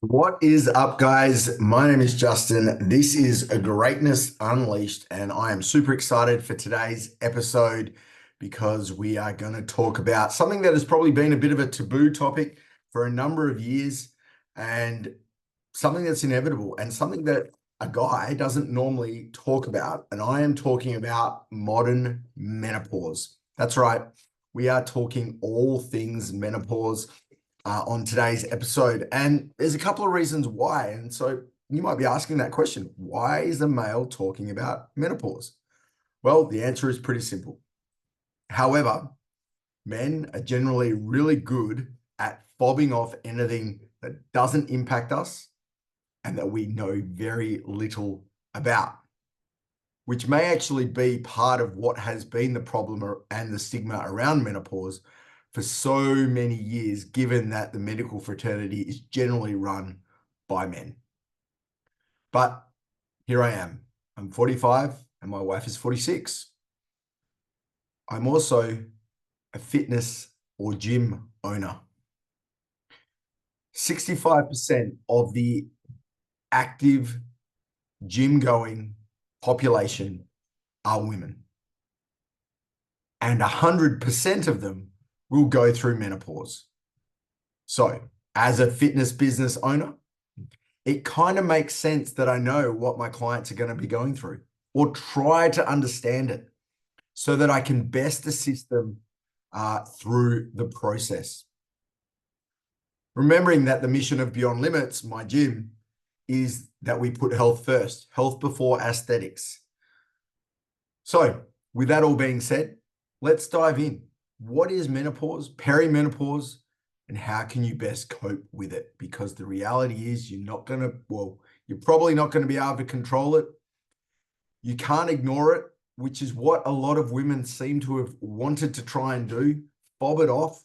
What is up, guys? My name is Justin. This is a Greatness Unleashed, and I am super excited for today's episode because we are going to talk about something that has probably been a bit of a taboo topic for a number of years and something that's inevitable and something that a guy doesn't normally talk about. And I am talking about modern menopause. That's right. We are talking all things menopause on today's episode. And there's a couple of reasons why. And so you might be asking that question, why is a male talking about menopause? Well, the answer is pretty simple. However, men are generally really good at fobbing off anything that doesn't impact us and that we know very little about, which may actually be part of what has been the problem and the stigma around menopause for so many years, given that the medical fraternity is generally run by men. But here I am. I'm 45 and my wife is 46. I'm also a fitness or gym owner. 65% of the active gym going population are women, and 100% of them will go through menopause. So, as a fitness business owner, it kind of makes sense that I know what my clients are going to be going through or try to understand it so that I can best assist them through the process. Remembering that the mission of Beyond Limits, my gym, is that we put health first, health before aesthetics. So, with that all being said, let's dive in. What is menopause, perimenopause, and how can you best cope with it? Because the reality is you're probably not going to be able to control it. You can't ignore it, which is what a lot of women seem to have wanted to try and do, fob it off,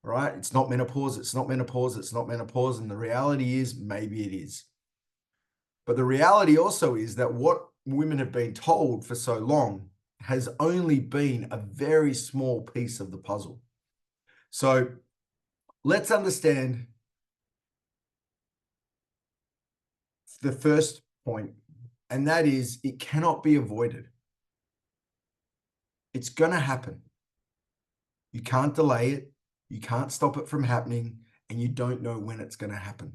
right? It's not menopause, it's not menopause, it's not menopause. And the reality is maybe it is. But the reality also is that what women have been told for so long has only been a very small piece of the puzzle. So let's understand the first point, and that is it cannot be avoided. It's going to happen. You can't delay it. You can't stop it from happening, and you don't know when it's going to happen.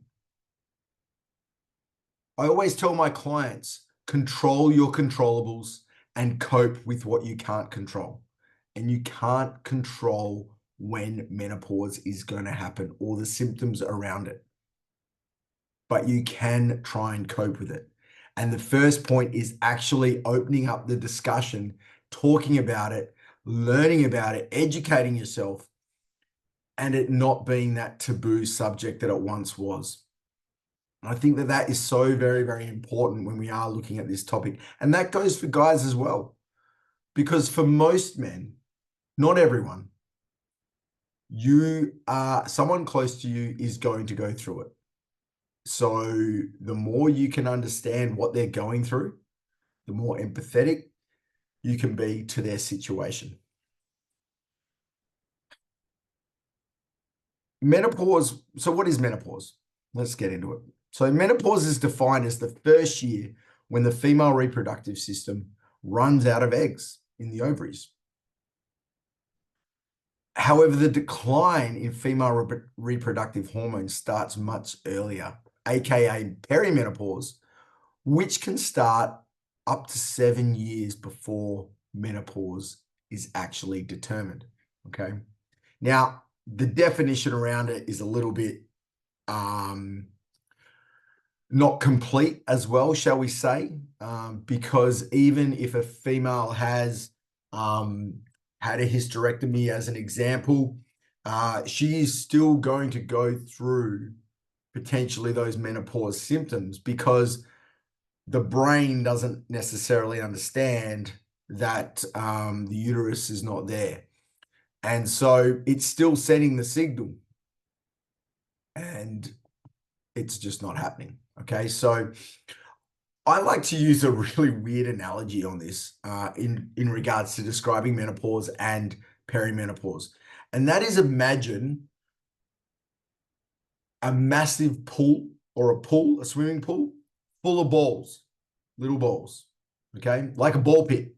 I always tell my clients, control your controllables and cope with what you can't control. And you can't control when menopause is going to happen or the symptoms around it. But you can try and cope with it. And the first point is actually opening up the discussion, talking about it, learning about it, educating yourself, and it not being that taboo subject that it once was. I think that that is so very, very important when we are looking at this topic. And that goes for guys as well. Because for most men, not everyone, someone close to you is going to go through it. So the more you can understand what they're going through, the more empathetic you can be to their situation. Menopause. So what is menopause? Let's get into it. So menopause is defined as the first year when the female reproductive system runs out of eggs in the ovaries. However, the decline in female reproductive hormones starts much earlier, aka perimenopause, which can start up to 7 years before menopause is actually determined. Okay. Now, the definition around it is a little bit not complete as well, shall we say, because even if a female has had a hysterectomy as an example, she is still going to go through potentially those menopause symptoms because the brain doesn't necessarily understand that the uterus is not there. And so it's still sending the signal and it's just not happening. Okay. So I like to use a really weird analogy on this in regards to describing menopause and perimenopause. And that is imagine a massive pool or a pool, a swimming pool, full of balls, little balls, okay, like a ball pit.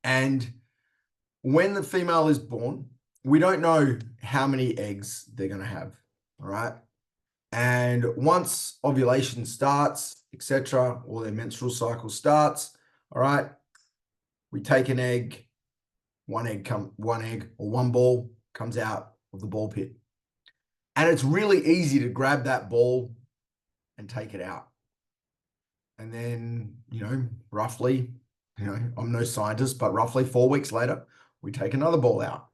And when the female is born, we don't know how many eggs they're going to have, all right? And once ovulation starts, etc., or their menstrual cycle starts, all right, we take an egg, one egg or one ball comes out of the ball pit. And it's really easy to grab that ball and take it out. And then, roughly, I'm no scientist, but roughly 4 weeks later, we take another ball out.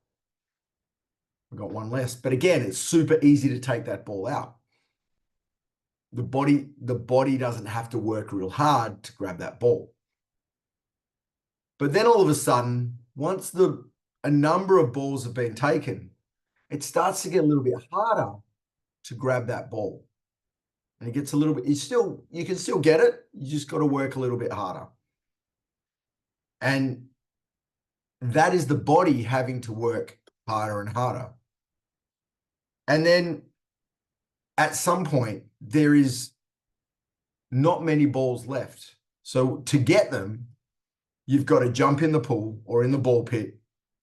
We've got one less. But again, it's super easy to take that ball out. The body doesn't have to work real hard to grab that ball. But then all of a sudden, once a number of balls have been taken, it starts to get a little bit harder to grab that ball. And it gets a little bit, you can still get it. You just got to work a little bit harder. And that is the body having to work harder and harder. And then at some point, there is not many balls left. So to get them, you've got to jump in the pool or in the ball pit,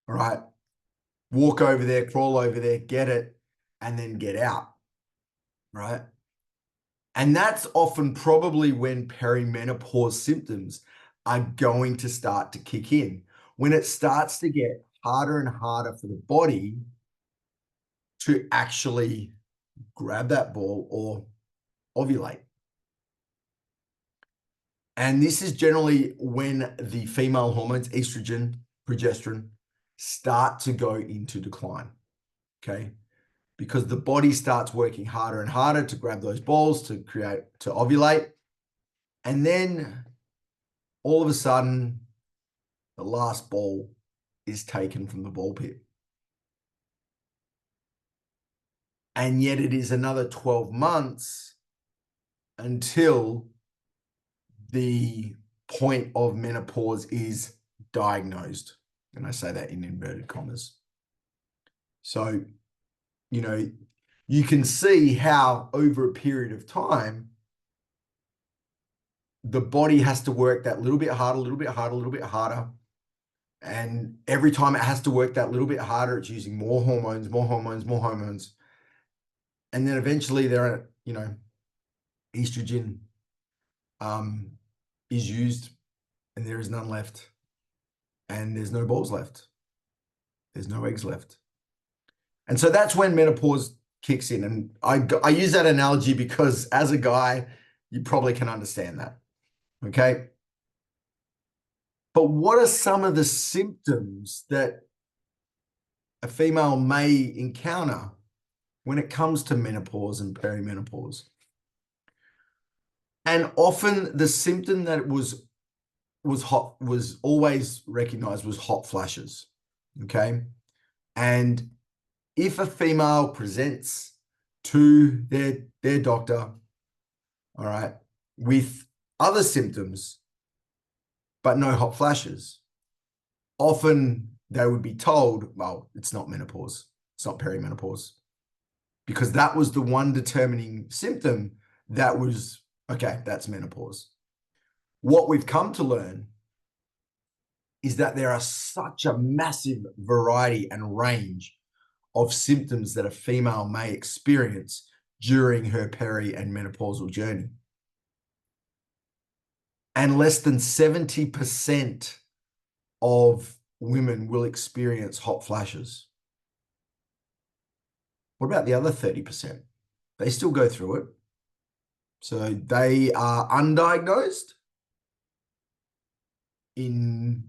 all right? Walk over there, crawl over there, get it, and then get out, right? And that's often probably when perimenopause symptoms are going to start to kick in, when it starts to get harder and harder for the body to actually grab that ball or ovulate. And this is generally when the female hormones, estrogen, progesterone, start to go into decline, okay? Because the body starts working harder and harder to grab those balls to ovulate. And then all of a sudden, the last ball is taken from the ball pit. And yet it is another 12 months until the point of menopause is diagnosed. And I say that in inverted commas. So, you can see how over a period of time, the body has to work that little bit harder, a little bit harder, a little bit harder. And every time it has to work that little bit harder, it's using more hormones, more hormones, more hormones. And then eventually estrogen is used and there is none left. And there's no balls left. There's no eggs left. And so that's when menopause kicks in. And I use that analogy because as a guy, you probably can understand that. Okay. But what are some of the symptoms that a female may encounter when it comes to menopause and perimenopause? And often the symptom that was always recognized was hot flashes. Okay. And if a female presents to their doctor, all right, with other symptoms, but no hot flashes, often they would be told, well, it's not menopause, it's not perimenopause, because that was the one determining symptom that was, okay, that's menopause. What we've come to learn is that there are such a massive variety and range of symptoms that a female may experience during her peri and menopausal journey. And less than 70% of women will experience hot flashes. What about the other 30%? They still go through it. So they are undiagnosed in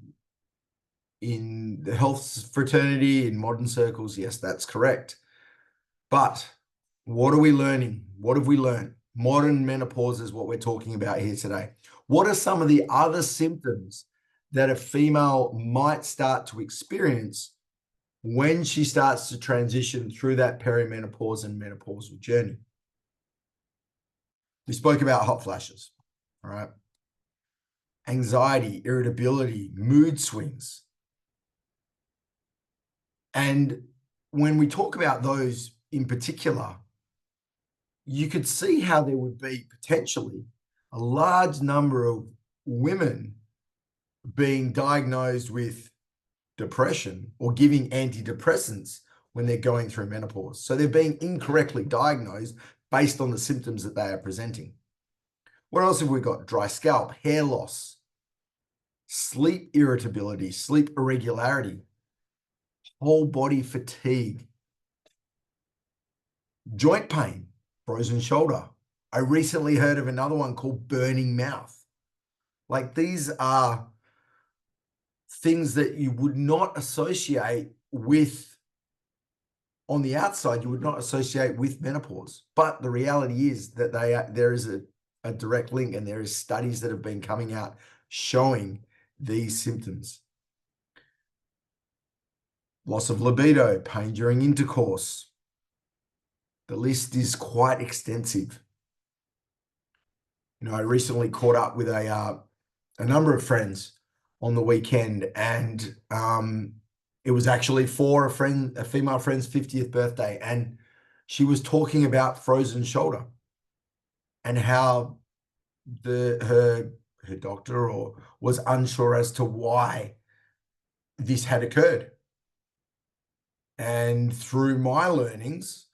the health fraternity, in modern circles. Yes, that's correct. But what are we learning? What have we learned? Modern menopause is what we're talking about here today. What are some of the other symptoms that a female might start to experience when she starts to transition through that perimenopause and menopausal journey? We spoke about hot flashes, all right? Anxiety, irritability, mood swings. And when we talk about those in particular, you could see how there would be potentially a large number of women being diagnosed with depression or giving antidepressants when they're going through menopause. So they're being incorrectly diagnosed based on the symptoms that they are presenting. What else have we got? Dry scalp, hair loss, sleep irritability, sleep irregularity, whole body fatigue, joint pain, frozen shoulder. I recently heard of another one called burning mouth. Like, these are things that you would not associate with, on the outside, you would not associate with menopause. But the reality is that there is a direct link, and there is studies that have been coming out showing these symptoms. Loss of libido, pain during intercourse. The list is quite extensive. I recently caught up with a number of friends on the weekend, and it was actually for a female friend's 50th birthday, and she was talking about frozen shoulder and how her doctor was unsure as to why this had occurred. And through my learnings,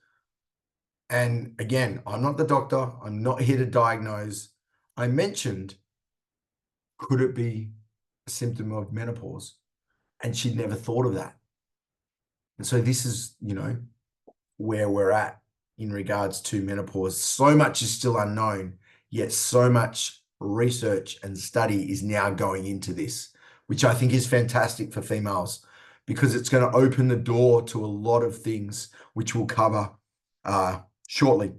and again, I'm not the doctor, I'm not here to diagnose, I mentioned, could it be a symptom of menopause? And she'd never thought of that. And so this is, where we're at in regards to menopause. So much is still unknown, yet so much research and study is now going into this, which I think is fantastic for females, because it's going to open the door to a lot of things, which we'll cover shortly.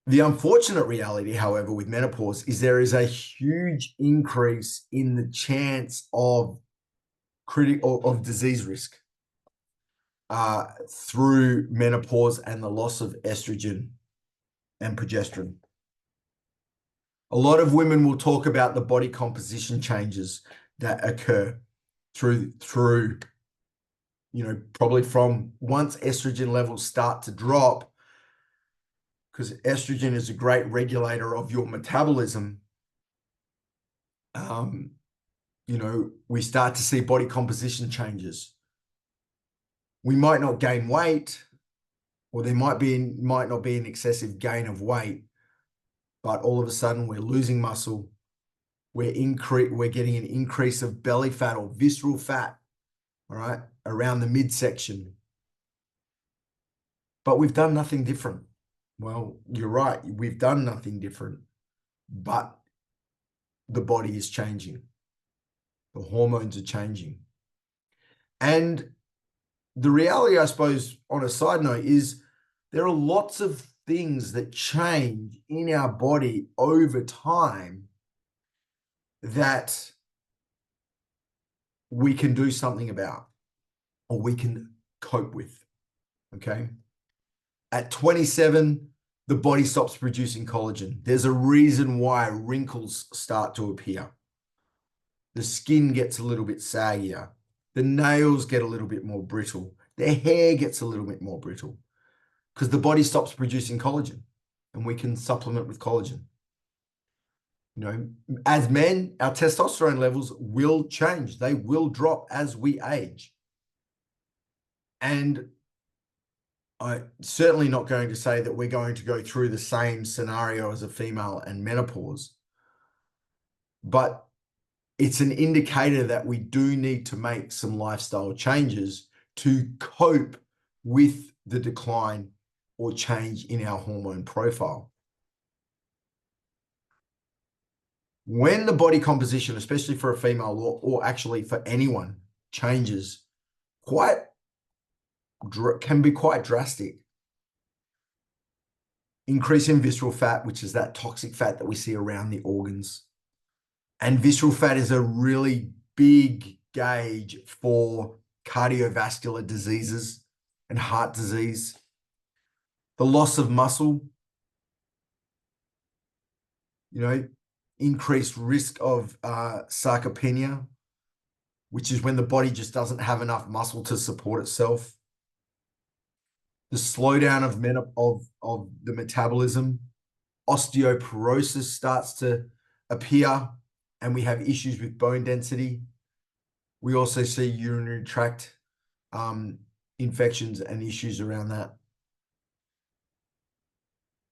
The unfortunate reality, however, with menopause is there is a huge increase in the chance of disease risk through menopause and the loss of estrogen and progesterone. A lot of women will talk about the body composition changes that occur through probably from once estrogen levels start to drop, because estrogen is a great regulator of your metabolism. We start to see body composition changes. We might not gain weight, or there might not be an excessive gain of weight, but all of a sudden we're losing muscle. We're getting an increase of belly fat or visceral fat, all right, around the midsection. But we've done nothing different. Well, you're right, we've done nothing different, but the body is changing. The hormones are changing. And the reality, I suppose, on a side note, is there are lots of things that change in our body over time that we can do something about, or we can cope with, okay? At 27, the body stops producing collagen. There's a reason why wrinkles start to appear. The skin gets a little bit saggier. The nails get a little bit more brittle. The hair gets a little bit more brittle, because the body stops producing collagen, and we can supplement with collagen. As men, our testosterone levels will change. They will drop as we age. And I'm certainly not going to say that we're going to go through the same scenario as a female and menopause, but it's an indicator that we do need to make some lifestyle changes to cope with the decline or change in our hormone profile. When the body composition, especially for a female or actually for anyone, changes, can be quite drastic. Increase in visceral fat, which is that toxic fat that we see around the organs. And visceral fat is a really big gauge for cardiovascular diseases and heart disease. The loss of muscle, increased risk of sarcopenia, which is when the body just doesn't have enough muscle to support itself. the slowdown of the metabolism, osteoporosis starts to appear, and we have issues with bone density. We also see urinary tract infections and issues around that.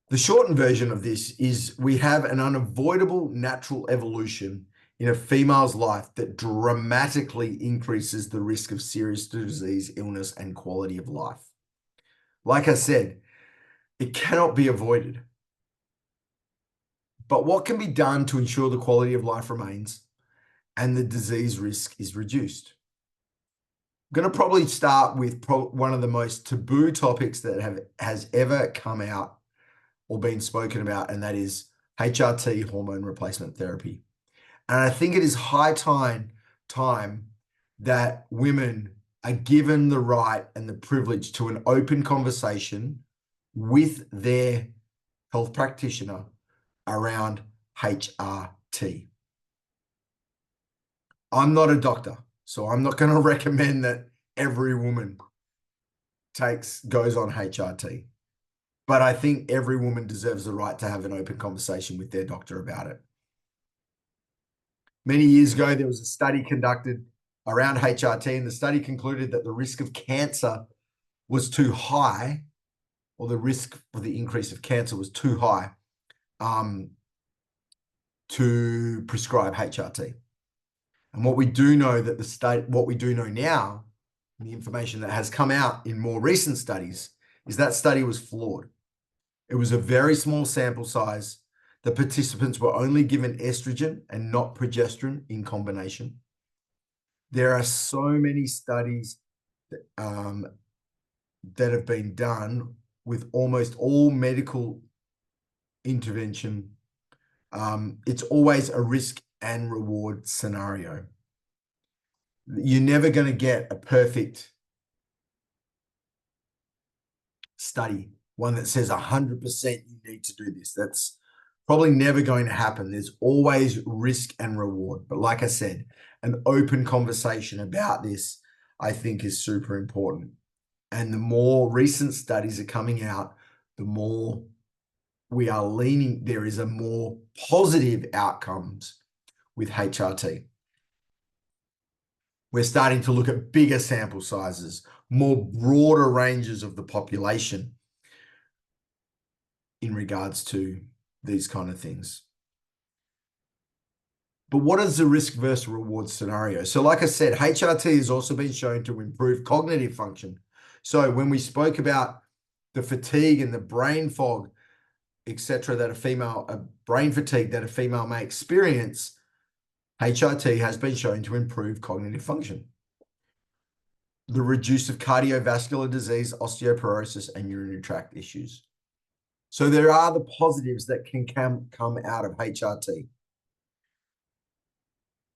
The shortened version of this is we have an unavoidable natural evolution in a female's life that dramatically increases the risk of serious disease, illness, and quality of life. Like I said, it cannot be avoided. But what can be done to ensure the quality of life remains and the disease risk is reduced? I'm going to probably start with one of the most taboo topics that has ever come out or been spoken about, and that is HRT, hormone replacement therapy. And I think it is high time that women are given the right and the privilege to an open conversation with their health practitioner around HRT. I'm not a doctor, so I'm not going to recommend that every woman goes on HRT. But I think every woman deserves the right to have an open conversation with their doctor about it. Many years ago, there was a study conducted around HRT, and the study concluded that the risk of cancer was too high, or the risk for the increase of cancer was too high to prescribe HRT. And what we do know what we do know now, the information that has come out in more recent studies, is that study was flawed. It was a very small sample size. The participants were only given estrogen and not progesterone in combination. There are so many studies that have been done with almost all medical intervention. It's always a risk and reward scenario. You're never going to get a perfect study, one that says 100% you need to do this. That's probably never going to happen. There's always risk and reward. But like I said, an open conversation about this, I think, is super important. And the more recent studies are coming out, the more we are leaning, there is a more positive outcomes with HRT. We're starting to look at bigger sample sizes, more broader ranges of the population in regards to these kind of things. But what is the risk versus reward scenario? So like I said, HRT has also been shown to improve cognitive function. So when we spoke about the fatigue and the brain fog, etc., that a brain fatigue that a female may experience, HRT has been shown to improve cognitive function. The reduce of cardiovascular disease, osteoporosis, and urinary tract issues. So there are the positives that can come out of HRT.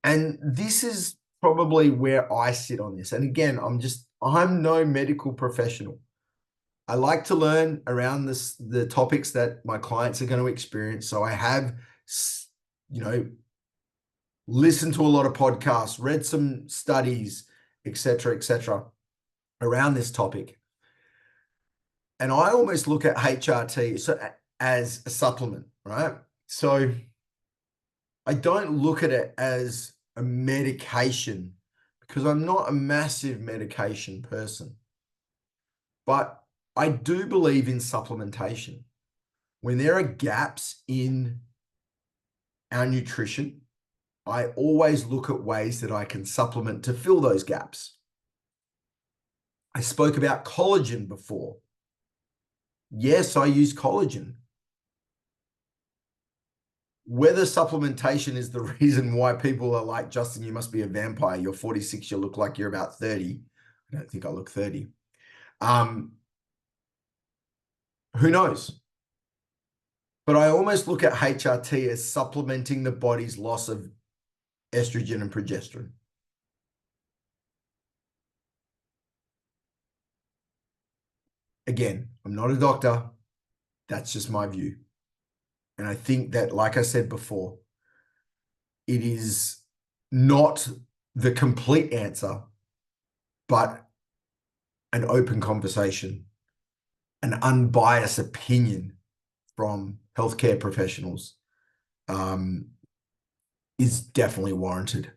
And this is probably where I sit on this. And again, I'm no medical professional. I like to learn around the topics that my clients are going to experience. So I have, listened to a lot of podcasts, read some studies, etc., around this topic. And I almost look at HRT as a supplement, right? So I don't look at it as a medication because I'm not a massive medication person. But I do believe in supplementation. When there are gaps in our nutrition, I always look at ways that I can supplement to fill those gaps. I spoke about collagen before. Yes, I use collagen. Whether supplementation is the reason why people are like, Justin, you must be a vampire. You're 46, you look like you're about 30. I don't think I look 30. Who knows? But I almost look at HRT as supplementing the body's loss of estrogen and progesterone. Again, I'm not a doctor. That's just my view. And I think that, like I said before, it is not the complete answer, but an open conversation an unbiased opinion from healthcare professionals is definitely warranted.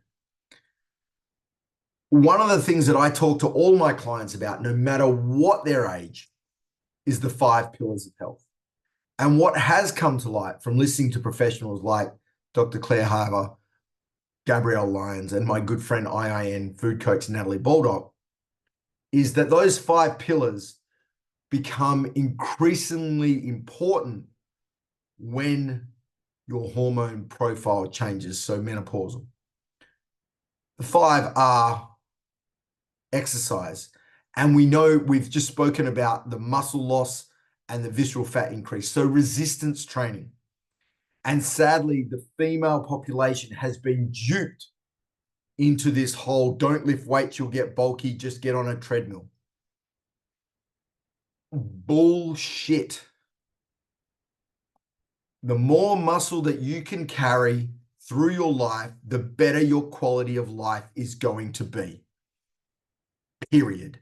One of the things that I talk to all my clients about, no matter what their age, is the 5 pillars of health. And what has come to light from listening to professionals like Dr. Claire Harbour, Gabrielle Lyons, and my good friend IIN food coach Natalie Baldock is that those 5 pillars become increasingly important when your hormone profile changes, so menopausal. The 5 are exercise. And we know we've just spoken about the muscle loss and the visceral fat increase. So resistance training. And sadly, the female population has been duped into this whole don't lift weights, you'll get bulky, just get on a treadmill. Bullshit. The more muscle that you can carry through your life, the better your quality of life is going to be. Period.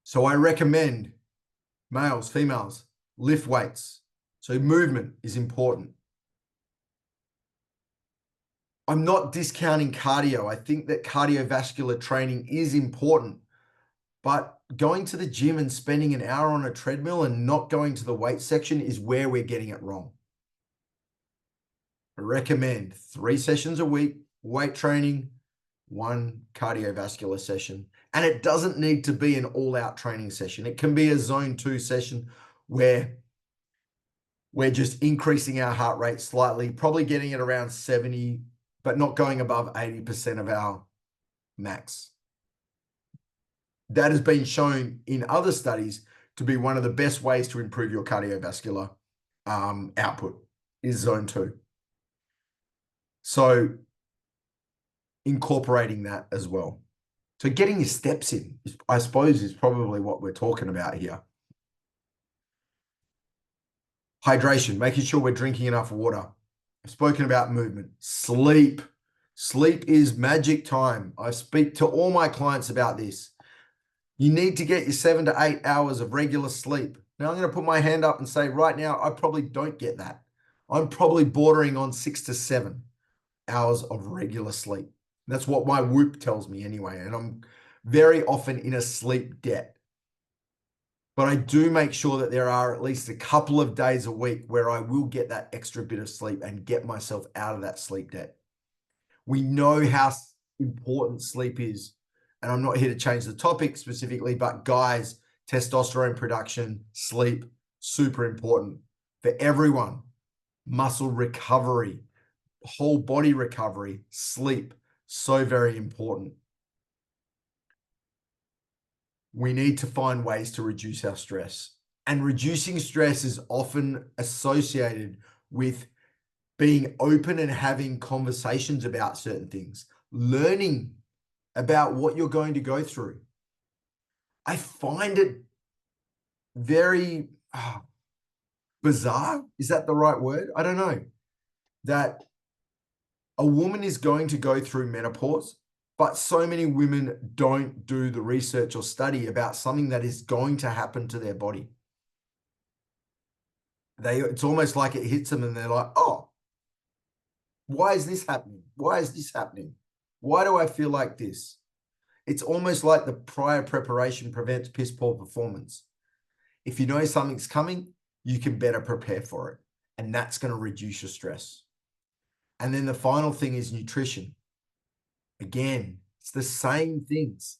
So I recommend males, females, lift weights. So movement is important. I'm not discounting cardio. I think that cardiovascular training is important, but going to the gym and spending an hour on a treadmill and not going to the weight section is where we're getting it wrong. I recommend 3 sessions a week, weight training, 1 cardiovascular session. And it doesn't need to be an all-out training session. It can be a zone 2 session where we're just increasing our heart rate slightly, probably getting it around 70, but not going above 80% of our max. That has been shown in other studies to be one of the best ways to improve your cardiovascular output is zone 2. So incorporating that as well. So getting your steps in, I suppose, is probably what we're talking about here. Hydration, making sure we're drinking enough water. I've spoken about movement. Sleep. Sleep is magic time. I speak to all my clients about this. You need to get your 7 to 8 hours of regular sleep. Now, I'm going to put my hand up and say right now, I probably don't get that. I'm probably bordering on 6 to 7 hours of regular sleep. That's what my Whoop tells me anyway. And I'm very often in a sleep debt. But I do make sure that there are at least a couple of days a week where I will get that extra bit of sleep and get myself out of that sleep debt. We know how important sleep is. And I'm not here to change the topic specifically, but guys, testosterone production, sleep, super important for everyone. Muscle recovery, whole body recovery, sleep, so very important. We need to find ways to reduce our stress. And reducing stress is often associated with being open and having conversations about certain things, learning about what you're going to go through. I find it very bizarre. Is that the right word? I don't know. That a woman is going to go through menopause, but so many women don't do the research or study about something that is going to happen to their body. It's almost like it hits them and they're like, oh, why is this happening? Why is this happening? Why do I feel like this? It's almost like the prior preparation prevents piss poor performance. If you know something's coming, you can better prepare for it. And that's going to reduce your stress. And then the final thing is nutrition. Again, it's the same things.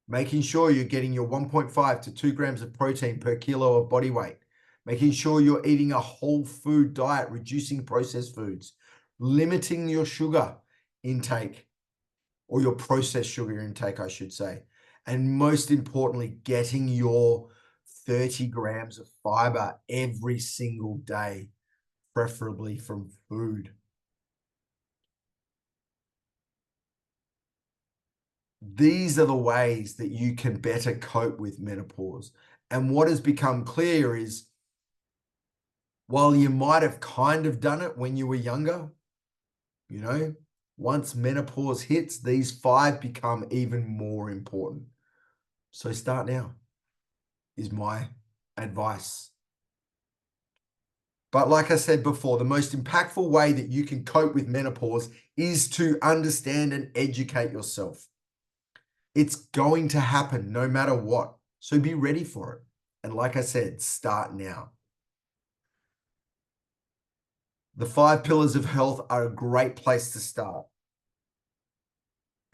Making sure you're getting your 1.5 to 2 grams of protein per kilo of body weight. Making sure you're eating a whole food diet, reducing processed foods, limiting your sugar intake, or your processed sugar intake, I should say. And most importantly, getting your 30 grams of fiber every single day, preferably from food. These are the ways that you can better cope with menopause. And what has become clear is while you might have kind of done it when you were younger, you know, once menopause hits, these 5 become even more important. So start now. is my advice. But like I said before, the most impactful way that you can cope with menopause is to understand and educate yourself. It's going to happen no matter what. So be ready for it. And like I said, start now. The 5 pillars of health are a great place to start.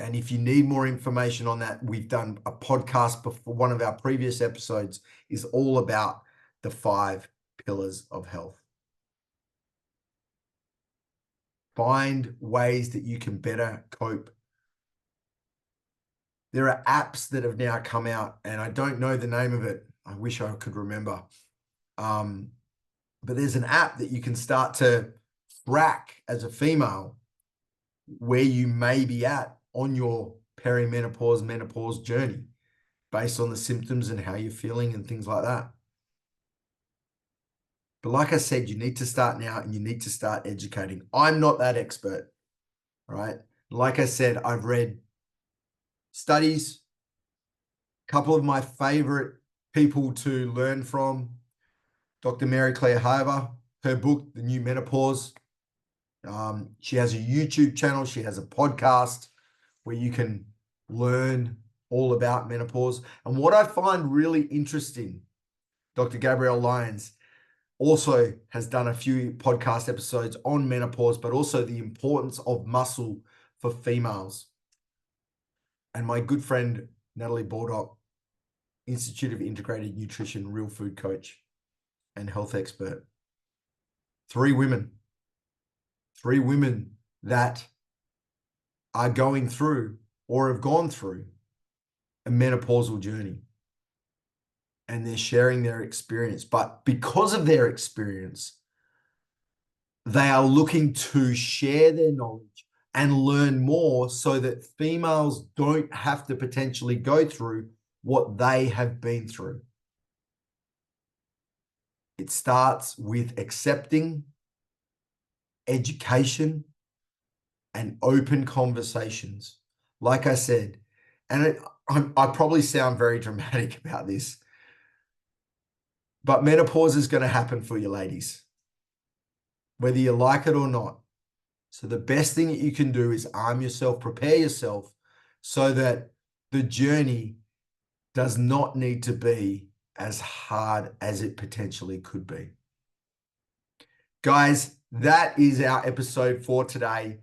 And if you need more information on that, we've done a podcast before. One of our previous episodes is all about the 5 pillars of health. Find ways that you can better cope. There are apps that have now come out, and I don't know the name of it. I wish I could remember. But there's an app that you can start to track as a female where you may be at on your perimenopause, menopause journey based on the symptoms and how you're feeling and things like that. But like I said, you need to start now and you need to start educating. I'm not that expert, right? Like I said, I've read studies. A couple of my favorite people to learn from, Dr. Mary Claire Haver, her book, The New Menopause. She has a YouTube channel. She has a podcast where you can learn all about menopause. And what I find really interesting, Dr. Gabrielle Lyons also has done a few podcast episodes on menopause, but also the importance of muscle for females. And my good friend, Natalie Baldock, Institute of Integrated Nutrition, real food coach and health expert. 3 women that are going through or have gone through a menopausal journey. And they're sharing their experience. But because of their experience, they are looking to share their knowledge and learn more so that females don't have to potentially go through what they have been through. It starts with accepting, education, and open conversations. Like I said, and I probably sound very dramatic about this, but menopause is going to happen for you ladies, whether you like it or not. So the best thing that you can do is arm yourself, prepare yourself so that the journey does not need to be as hard as it potentially could be. Guys, that is our episode for today.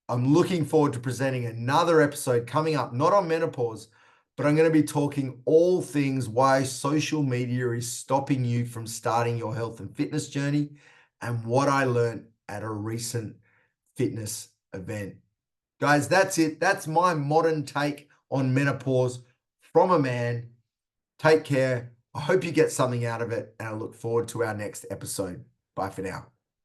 I'm looking forward to presenting another episode coming up, not on menopause, but I'm going to be talking all things why social media is stopping you from starting your health and fitness journey and what I learned at a recent fitness event. Guys, that's it. That's my modern take on menopause from a man. Take care. I hope you get something out of it, and I look forward to our next episode. Bye for now.